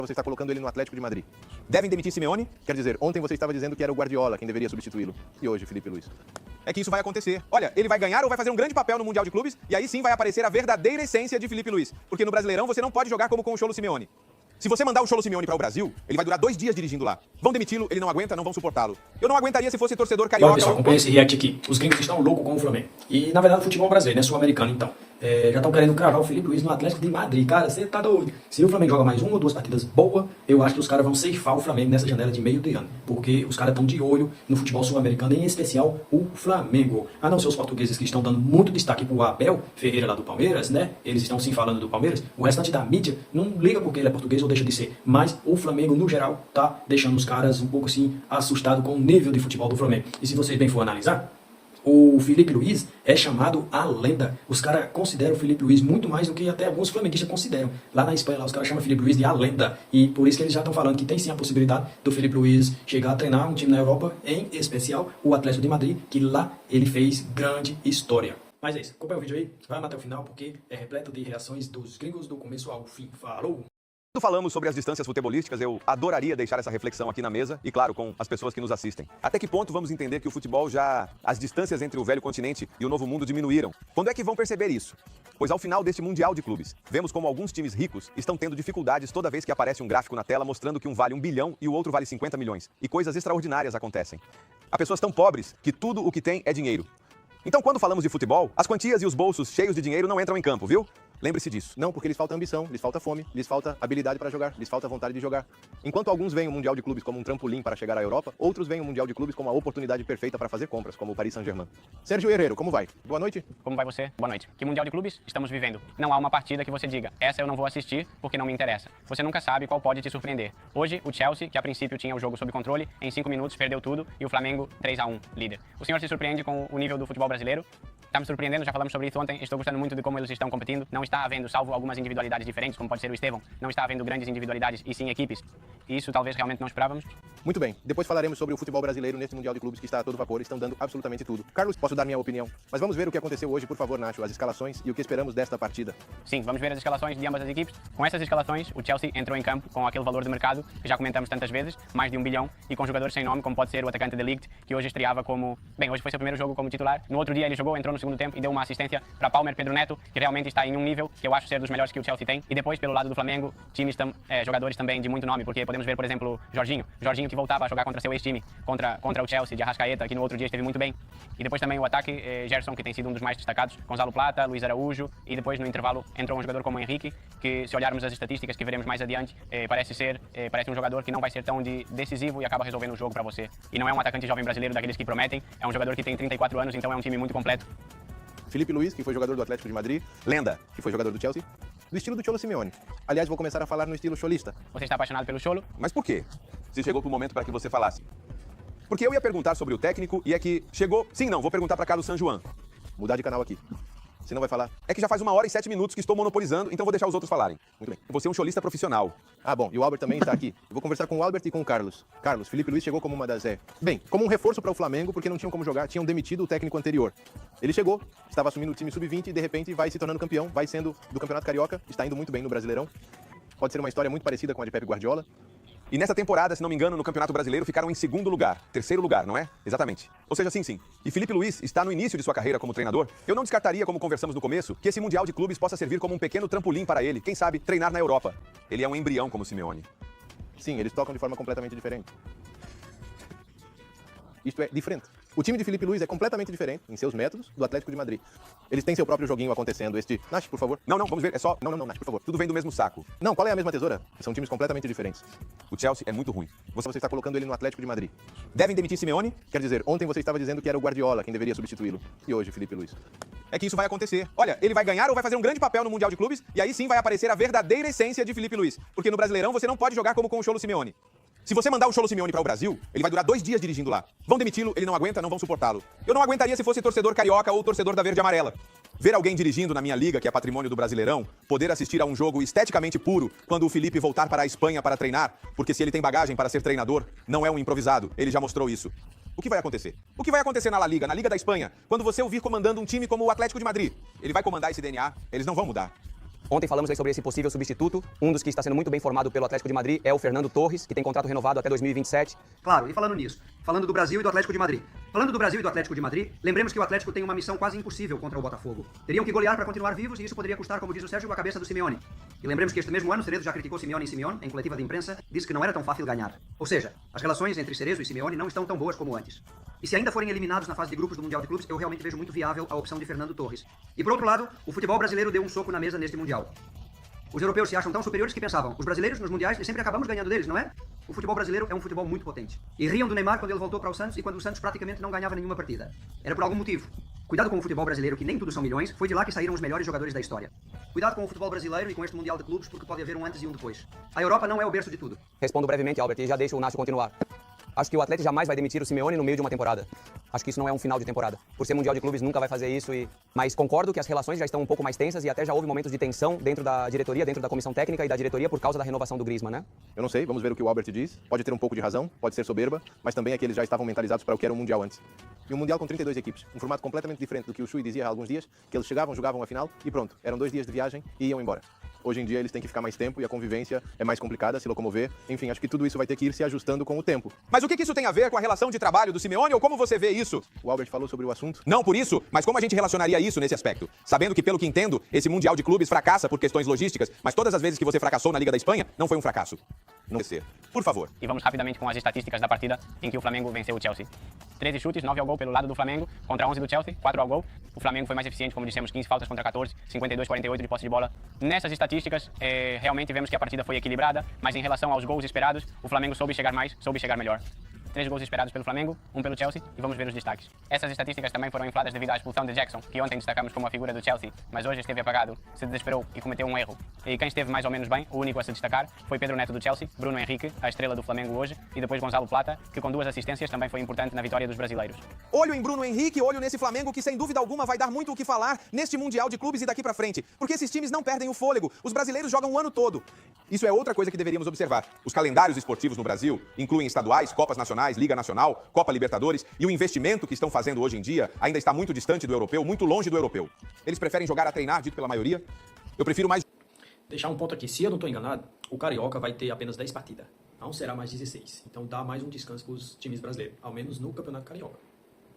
Você está colocando ele no Atlético de Madrid. Devem demitir Simeone? Quer dizer, ontem você estava dizendo que era o Guardiola quem deveria substituí-lo. E hoje, Felipe Luiz. É que isso vai acontecer. Olha, ele vai ganhar ou vai fazer um grande papel no Mundial de Clubes e aí sim vai aparecer a verdadeira essência de Felipe Luiz. Porque no Brasileirão você não pode jogar como com o Cholo Simeone. Se você mandar o Cholo Simeone para o Brasil, ele vai durar 2 dias dirigindo lá. Vão demiti-lo, ele não aguenta, não vão suportá-lo. Eu não aguentaria se fosse torcedor carioca. Olha, pessoal, acompanha esse react aqui. Os gringos estão loucos com o Flamengo. E, na verdade, o futebol brasileiro, né? Sul-americano, então. Já estão querendo cravar o Felipe Luiz no Atlético de Madrid. Cara, você tá doido. Se o Flamengo joga mais 1 ou 2 partidas boas, eu acho que os caras vão ceifar o Flamengo nessa janela de meio de ano. Porque os caras estão de olho no futebol sul-americano, em especial o Flamengo. A não ser os portugueses que estão dando muito destaque pro Abel Ferreira lá do Palmeiras, né? Eles estão sim falando do Palmeiras. O restante da mídia não liga porque ele é português ou deixa de ser. Mas o Flamengo, no geral, tá deixando os caras um pouco assim assustados com o nível de futebol do Flamengo. E se vocês bem for analisar, o Felipe Luiz é chamado a lenda. Os caras consideram o Felipe Luiz muito mais do que até alguns flamenguistas consideram. Lá na Espanha, lá, os caras chamam o Felipe Luiz de a lenda. E por isso que eles já estão falando que tem sim a possibilidade do Felipe Luiz chegar a treinar um time na Europa, em especial o Atlético de Madrid, que lá ele fez grande história. Mas é isso. Acompanha o vídeo aí, vai até o final, porque é repleto de reações dos gringos do começo ao fim. Falou! Quando falamos sobre as distâncias futebolísticas, eu adoraria deixar essa reflexão aqui na mesa e, claro, com as pessoas que nos assistem. Até que ponto vamos entender que o futebol as distâncias entre o velho continente e o novo mundo diminuíram? Quando é que vão perceber isso? Pois ao final deste Mundial de Clubes, vemos como alguns times ricos estão tendo dificuldades toda vez que aparece um gráfico na tela mostrando que um vale 1 bilhão e o outro vale 50 milhões. E coisas extraordinárias acontecem. Há pessoas tão pobres que tudo o que tem é dinheiro. Então, quando falamos de futebol, as quantias e os bolsos cheios de dinheiro não entram em campo, viu? Lembre-se disso. Não, porque lhes falta ambição, lhes falta fome, lhes falta habilidade para jogar, lhes falta vontade de jogar. Enquanto alguns veem o Mundial de Clubes como um trampolim para chegar à Europa, outros veem o Mundial de Clubes como a oportunidade perfeita para fazer compras, como o Paris Saint-Germain. Sérgio Herrero, como vai? Boa noite. Como vai você? Boa noite. Que Mundial de Clubes estamos vivendo? Não há uma partida que você diga, essa eu não vou assistir porque não me interessa. Você nunca sabe qual pode te surpreender. Hoje, o Chelsea, que a princípio tinha o jogo sob controle, em 5 minutos perdeu tudo e o Flamengo 3-1, líder. O senhor se surpreende com o nível do futebol brasileiro? Está me surpreendendo, já falamos sobre isso ontem, estou gostando muito de como eles estão competindo. Não está havendo, salvo algumas individualidades diferentes, como pode ser o Estevão, não está havendo grandes individualidades e sim equipes. E isso talvez realmente não esperávamos. Muito bem, depois falaremos sobre o futebol brasileiro neste Mundial de Clubes que está a todo vapor, estão dando absolutamente tudo. Carlos, posso dar minha opinião? Mas vamos ver o que aconteceu hoje, por favor, Nacho, as escalações e o que esperamos desta partida. Sim, vamos ver as escalações de ambas as equipes. Com essas escalações, o Chelsea entrou em campo com aquele valor de mercado que já comentamos tantas vezes, mais de 1 bilhão, e com jogadores sem nome, como pode ser o atacante de Ligt, que hoje estreava como... Bem, hoje foi seu primeiro jogo como titular. No outro dia ele jogou, entrou no segundo tempo e deu uma assistência para Palmer Pedro Neto, que realmente está em um nível que eu acho ser dos melhores que o Chelsea tem. E depois, pelo lado do Flamengo, jogadores também de muito nome, porque podemos ver, por exemplo, Jorginho que voltava a jogar contra seu ex-time, contra o Chelsea, de Arrascaeta, que no outro dia esteve muito bem. E depois também o ataque, Gerson, que tem sido um dos mais destacados, Gonzalo Plata, Luís Araújo, e depois no intervalo entrou um jogador como o Henrique, que se olharmos as estatísticas que veremos mais adiante, parece um jogador que não vai ser tão decisivo e acaba resolvendo o jogo para você. E não é um atacante jovem brasileiro daqueles que prometem, é um jogador que tem 34 anos, então é um time muito completo. Felipe Luiz, que foi jogador do Atlético de Madrid, Lenda, que foi jogador do Chelsea, do estilo do Cholo Simeone. Aliás, vou começar a falar no estilo cholista. Você está apaixonado pelo Cholo? Mas por quê? Se chegou pro momento para que você falasse. Porque eu ia perguntar sobre o técnico e é que chegou... Sim, não, vou perguntar para Carlos San Juan. Mudar de canal aqui. Você não vai falar? É que já faz 1 hora e 7 minutos que estou monopolizando, então vou deixar os outros falarem. Muito bem. Você é um cholista profissional. Ah, bom, e o Albert também está aqui. Eu vou conversar com o Albert e com o Carlos. Carlos, Felipe Luiz chegou como uma das... Bem, como um reforço para o Flamengo, porque não tinham como jogar, tinham demitido o técnico anterior. Ele chegou, estava assumindo o time sub-20 e de repente vai se tornando campeão, vai sendo do Campeonato Carioca, está indo muito bem no Brasileirão. Pode ser uma história muito parecida com a de Pep Guardiola. E nessa temporada, se não me engano, no Campeonato Brasileiro ficaram em 2º lugar, 3º lugar, não é? Exatamente. Ou seja, sim. E Felipe Luiz está no início de sua carreira como treinador. Eu não descartaria, como conversamos no começo, que esse Mundial de Clubes possa servir como um pequeno trampolim para ele, quem sabe, treinar na Europa. Ele é um embrião como Simeone. Sim, eles tocam de forma completamente diferente. Isto é diferente. O time de Felipe Luiz é completamente diferente, em seus métodos, do Atlético de Madrid. Eles têm seu próprio joguinho acontecendo, Nath, por favor. Não, vamos ver, é só... Não, Nath, por favor. Tudo vem do mesmo saco. Não, qual é a mesma tesoura? São times completamente diferentes. O Chelsea é muito ruim. Você está colocando ele no Atlético de Madrid. Devem demitir Simeone? Quer dizer, ontem você estava dizendo que era o Guardiola quem deveria substituí-lo. E hoje, Felipe Luiz. É que isso vai acontecer. Olha, ele vai ganhar ou vai fazer um grande papel no Mundial de Clubes e aí sim vai aparecer a verdadeira essência de Felipe Luiz. Porque no Brasileirão você não pode jogar como com o Cholo Simeone. Se você mandar o Cholo Simeone para o Brasil, ele vai durar 2 dias dirigindo lá. Vão demiti-lo, ele não aguenta, não vão suportá-lo. Eu não aguentaria se fosse torcedor carioca ou torcedor da Verde e Amarela. Ver alguém dirigindo na minha liga, que é patrimônio do Brasileirão, poder assistir a um jogo esteticamente puro quando o Felipe voltar para a Espanha para treinar, porque se ele tem bagagem para ser treinador, não é um improvisado, ele já mostrou isso. O que vai acontecer? O que vai acontecer na La Liga, na Liga da Espanha, quando você o vir comandando um time como o Atlético de Madrid? Ele vai comandar esse DNA, eles não vão mudar. Ontem falamos aí sobre esse possível substituto. Um dos que está sendo muito bem formado pelo Atlético de Madrid é o Fernando Torres, que tem contrato renovado até 2027. Claro, e falando nisso, falando do Brasil e do Atlético de Madrid. Falando do Brasil e do Atlético de Madrid, lembremos que o Atlético tem uma missão quase impossível contra o Botafogo. Teriam que golear para continuar vivos e isso poderia custar, como diz o Sérgio, a cabeça do Simeone. E lembremos que este mesmo ano Cerezo já criticou Simeone em coletiva de imprensa, disse que não era tão fácil ganhar. Ou seja, as relações entre Cerezo e Simeone não estão tão boas como antes. E se ainda forem eliminados na fase de grupos do Mundial de Clubes, eu realmente vejo muito viável a opção de Fernando Torres. E por outro lado, o futebol brasileiro deu um soco na mesa neste Mundial. Os europeus se acham tão superiores que pensavam, os brasileiros nos mundiais sempre acabamos ganhando deles, não é? O futebol brasileiro é um futebol muito potente. E riam do Neymar quando ele voltou para o Santos e quando o Santos praticamente não ganhava nenhuma partida. Era por algum motivo. Cuidado com o futebol brasileiro, que nem tudo são milhões, foi de lá que saíram os melhores jogadores da história. Cuidado com o futebol brasileiro e com este Mundial de Clubes, porque pode haver um antes e um depois. A Europa não é o berço de tudo. Respondo brevemente, Albert, e já deixo o Nácio continuar. Acho que o Atlético jamais vai demitir o Simeone no meio de uma temporada. Acho que isso não é um final de temporada. Por ser Mundial de Clubes, nunca vai fazer isso. Mas concordo que as relações já estão um pouco mais tensas e até já houve momentos de tensão dentro da diretoria, dentro da comissão técnica e da diretoria por causa da renovação do Griezmann, né? Eu não sei, vamos ver o que o Albert diz. Pode ter um pouco de razão, pode ser soberba, mas também é que eles já estavam mentalizados para o que era um Mundial antes. E um Mundial com 32 equipes. Um formato completamente diferente do que o Chui dizia há alguns dias, que eles chegavam, jogavam a final e pronto. Eram 2 dias de viagem e iam embora. Hoje em dia eles têm que ficar mais tempo e a convivência é mais complicada, se locomover. Enfim, acho que tudo isso vai ter que ir se ajustando com o tempo. Mas o que isso tem a ver com a relação de trabalho do Simeone ou como você vê isso? O Albert falou sobre o assunto. Não por isso, mas como a gente relacionaria isso nesse aspecto? Sabendo que, pelo que entendo, esse Mundial de Clubes fracassa por questões logísticas, mas todas as vezes que você fracassou na Liga da Espanha, não foi um fracasso. Não vai ser. Por favor. E vamos rapidamente com as estatísticas da partida em que o Flamengo venceu o Chelsea. 13 chutes, 9 ao gol pelo lado do Flamengo, contra 11 do Chelsea, 4 ao gol. O Flamengo foi mais eficiente, como dissemos, 15 faltas contra 14, 52-48 de posse de bola. Nessas estatísticas, realmente vemos que a partida foi equilibrada, mas em relação aos gols esperados, o Flamengo soube chegar mais, soube chegar melhor. 3 gols esperados pelo Flamengo, 1 pelo Chelsea, e vamos ver os destaques. Essas estatísticas também foram infladas devido à expulsão de Jackson, que ontem destacamos como a figura do Chelsea, mas hoje esteve apagado, se desesperou e cometeu um erro. E quem esteve mais ou menos bem, o único a se destacar, foi Pedro Neto do Chelsea, Bruno Henrique, a estrela do Flamengo hoje, e depois Gonzalo Plata, que com 2 assistências também foi importante na vitória dos brasileiros. Olho em Bruno Henrique, olho nesse Flamengo que sem dúvida alguma vai dar muito o que falar neste Mundial de Clubes e daqui pra frente, porque esses times não perdem o fôlego, os brasileiros jogam o ano todo. Isso é outra coisa que deveríamos observar. Os calendários esportivos no Brasil incluem estaduais, Copas Nacionais, Liga Nacional, Copa Libertadores, e o investimento que estão fazendo hoje em dia ainda está muito distante do europeu, muito longe do europeu. Eles preferem jogar a treinar, dito pela maioria. Eu prefiro mais... Deixar um ponto aqui, se eu não estou enganado, o Carioca vai ter apenas 10 partidas, não será mais 16. Então dá mais um descanso para os times brasileiros, ao menos no Campeonato Carioca.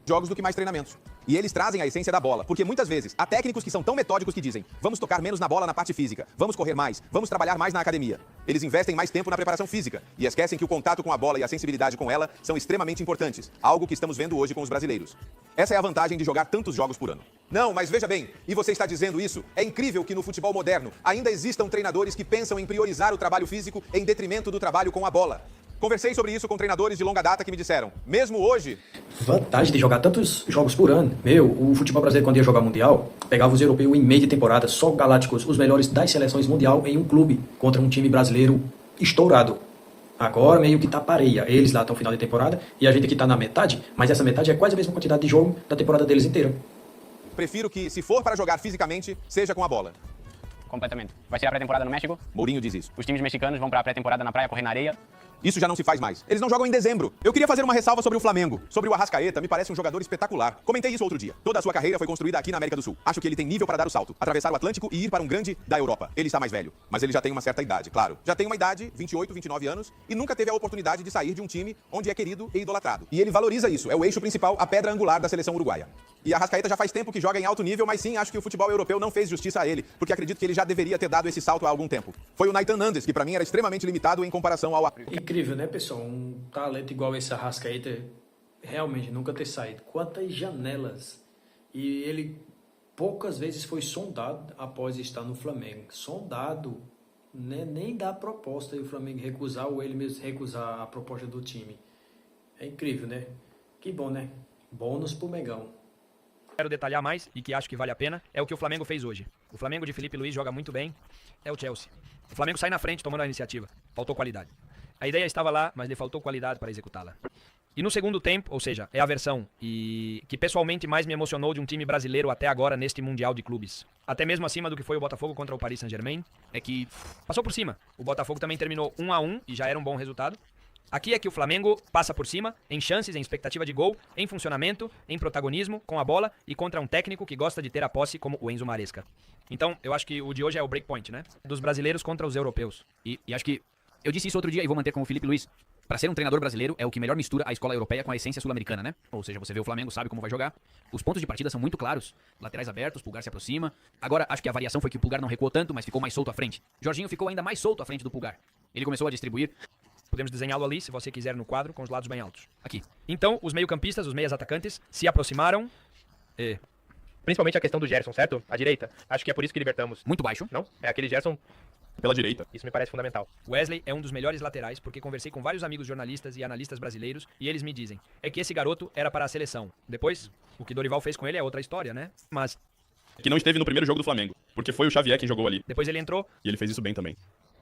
Jogos do que mais treinamentos. E eles trazem a essência da bola, porque muitas vezes há técnicos que são tão metódicos que dizem: vamos tocar menos na bola na parte física, vamos correr mais, vamos trabalhar mais na academia. Eles investem mais tempo na preparação física e esquecem que o contato com a bola e a sensibilidade com ela são extremamente importantes, algo que estamos vendo hoje com os brasileiros. Essa é a vantagem de jogar tantos jogos por ano. Não, mas veja bem, e você está dizendo isso, é incrível que no futebol moderno ainda existam treinadores que pensam em priorizar o trabalho físico em detrimento do trabalho com a bola. Conversei sobre isso com treinadores de longa data que me disseram, mesmo hoje... Vantagem de jogar tantos jogos por ano. O futebol brasileiro, quando ia jogar Mundial, pegava os europeus em meio de temporada, só galácticos, os melhores das seleções mundial em um clube, contra um time brasileiro estourado. Agora meio que tá pareia. Eles lá estão no final de temporada e a gente aqui tá na metade, mas essa metade é quase a mesma quantidade de jogo da temporada deles inteira. Prefiro que, se for para jogar fisicamente, seja com a bola. Completamente. Vai ser a pré-temporada no México. Mourinho diz isso. Os times mexicanos vão para a pré-temporada na praia correr na areia. Isso já não se faz mais. Eles não jogam em dezembro. Eu queria fazer uma ressalva sobre o Flamengo. Sobre o Arrascaeta, me parece um jogador espetacular. Comentei isso outro dia. Toda a sua carreira foi construída aqui na América do Sul. Acho que ele tem nível para dar o salto, atravessar o Atlântico e ir para um grande da Europa. Ele está mais velho, mas ele já tem uma certa idade, claro. Já tem uma idade, 28, 29 anos, e nunca teve a oportunidade de sair de um time onde é querido e idolatrado. E ele valoriza isso. É o eixo principal, a pedra angular da seleção uruguaia. E a Arrascaeta já faz tempo que joga em alto nível, mas sim, acho que o futebol europeu não fez justiça a ele, porque acredito que ele já deveria ter dado esse salto há algum tempo. Foi o Nathan Nandes, que para mim era extremamente limitado em comparação ao... Incrível, né, pessoal? Um talento igual esse Arrascaeta realmente nunca ter saído. Quantas janelas! E ele poucas vezes foi sondado após estar no Flamengo. Sondado, né? Nem dá proposta e o Flamengo recusar ou ele mesmo recusar a proposta do time. É incrível, né? Que bom, né? Bônus pro Megão. Quero detalhar mais e que acho que vale a pena é o que o Flamengo fez hoje. O Flamengo de Felipe Luiz joga muito bem, é o Chelsea. O Flamengo sai na frente tomando a iniciativa, faltou qualidade. A ideia estava lá, mas lhe faltou qualidade para executá-la. E no segundo tempo, ou seja, é a versão que pessoalmente mais me emocionou de um time brasileiro até agora neste Mundial de Clubes. Até mesmo acima do que foi o Botafogo contra o Paris Saint-Germain, é que passou por cima. O Botafogo também terminou 1-1 e já era um bom resultado. Aqui é que o Flamengo passa por cima, em chances, em expectativa de gol, em funcionamento, em protagonismo, com a bola e contra um técnico que gosta de ter a posse como o Enzo Maresca. Então, eu acho que o de hoje é o breakpoint, né? Dos brasileiros contra os europeus. E acho que eu disse isso outro dia e vou manter com o Felipe Luiz. Pra ser um treinador brasileiro é o que melhor mistura a escola europeia com a essência sul-americana, né? Ou seja, você vê o Flamengo, sabe como vai jogar. Os pontos de partida são muito claros. Laterais abertos, Pulgar se aproxima. Agora, acho que a variação foi que o Pulgar não recuou tanto, mas ficou mais solto à frente. Jorginho ficou ainda mais solto à frente do Pulgar. Ele começou a distribuir. Podemos desenhá-lo ali, se você quiser, no quadro, com os lados bem altos. Aqui. Então, os meio-campistas, os meias atacantes, se aproximaram. Principalmente a questão do Gerson, certo? À direita. Acho que é por isso que libertamos. Muito baixo. Não? É aquele Gerson Pela direita. Isso me parece fundamental. Wesley é um dos melhores laterais, porque conversei com vários amigos jornalistas e analistas brasileiros e eles me dizem, é que esse garoto era para a seleção. Depois, o que Dorival fez com ele é outra história, né? Mas Que não esteve no primeiro jogo do Flamengo, porque foi o Xavier quem jogou ali. depois ele entrou, E ele fez isso bem também.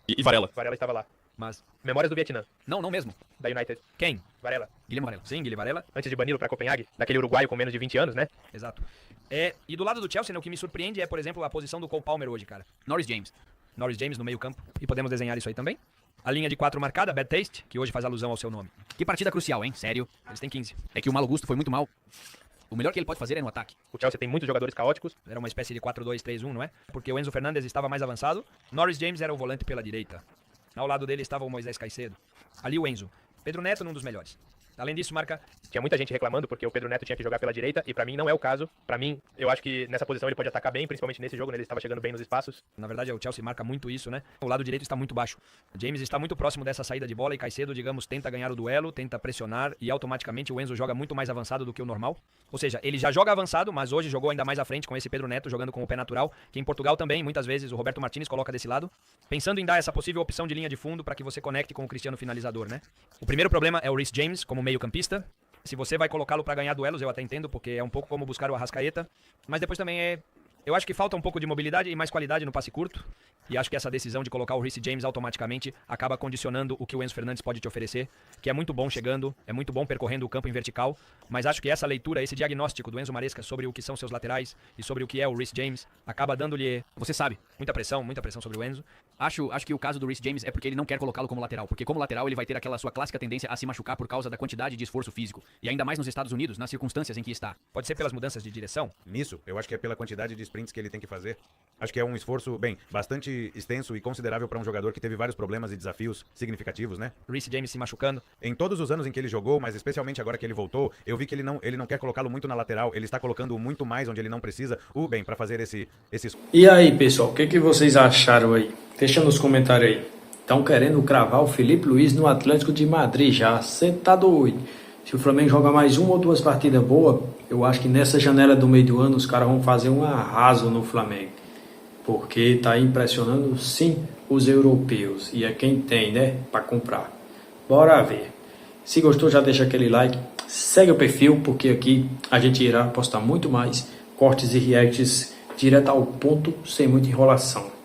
E Varela. Varela estava lá. mas... Memórias do Vietnã, Não mesmo. da United. Quem? Varela. Guilherme Varela. Sim, Guilherme Varela. Antes de bani-lo para Copenhague, daquele uruguaio com menos de 20 anos, né? Exato. E do lado do Chelsea, né, o que me surpreende é, por exemplo, a posição do Cole Palmer hoje, cara. Norris James. Norris James no meio campo. E podemos desenhar isso aí também. A linha de 4 marcada, Bad Taste, que hoje faz alusão ao seu nome. Que partida crucial, hein? Sério. Eles têm 15. É que o Malo Gusto foi muito mal. O melhor que ele pode fazer é no ataque. O Chelsea tem muitos jogadores caóticos. Era uma espécie de 4-2-3-1, não é? Porque o Enzo Fernandes estava mais avançado. Norris James era o volante pela direita. Ao lado dele estava o Moisés Caicedo. Ali o Enzo. Pedro Neto, num dos melhores. Além disso, marca... Tinha muita gente reclamando porque o Pedro Neto tinha que jogar pela direita e pra mim não é o caso. Pra mim, eu acho que nessa posição ele pode atacar bem, principalmente nesse jogo, né? Ele estava chegando bem nos espaços. Na verdade, o Chelsea marca muito isso, né? O lado direito está muito baixo. James está muito próximo dessa saída de bola e Caicedo, digamos, tenta ganhar o duelo, tenta pressionar e automaticamente o Enzo joga muito mais avançado do que o normal. Ou seja, ele já joga avançado, mas hoje jogou ainda mais à frente com esse Pedro Neto jogando com o pé natural, que em Portugal também, muitas vezes, o Roberto Martínez coloca desse lado, pensando em dar essa possível opção de linha de fundo para que você conecte com o Cristiano finalizador, né? O primeiro problema é o Reece James como meio-campista. Se você vai colocá-lo para ganhar duelos, eu até entendo, porque é um pouco como buscar o Arrascaeta. Mas depois também eu acho que falta um pouco de mobilidade e mais qualidade no passe curto. E acho que essa decisão de colocar o Reece James automaticamente acaba condicionando o que o Enzo Fernandes pode te oferecer, que é muito bom chegando, é muito bom percorrendo o campo em vertical, mas acho que essa leitura, esse diagnóstico do Enzo Maresca sobre o que são seus laterais e sobre o que é o Reece James, acaba dando-lhe, Você sabe. muita pressão sobre o Enzo. Acho que o caso do Reece James é porque ele não quer colocá-lo como lateral. Porque como lateral ele vai ter aquela sua clássica tendência a se machucar por causa da quantidade de esforço físico. E ainda mais nos Estados Unidos, nas circunstâncias em que está. Pode ser pelas mudanças de direção. Nisso, eu acho que é pela quantidade de sprints que ele tem que fazer. Acho que é um esforço, bem, bastante extenso e considerável para um jogador que teve vários problemas e desafios significativos, né? Reece James se machucando. Em todos os anos em que ele jogou, mas especialmente agora que ele voltou, eu vi que ele não quer colocá-lo muito na lateral, ele está colocando muito mais onde ele não precisa, bem, para fazer esse... E aí, pessoal, o que vocês acharam aí? Deixa nos comentários aí. Estão querendo cravar o Felipe Luiz no Atlético de Madrid já. Você tá doido? Se o Flamengo joga mais uma ou duas partidas boas, eu acho que nessa janela do meio do ano os caras vão fazer um arraso no Flamengo. Porque tá impressionando, sim, os europeus. E é quem tem, né, para comprar. Bora ver. Se gostou, já deixa aquele like. Segue o perfil, porque aqui a gente irá postar muito mais cortes e reacts direto ao ponto, sem muita enrolação.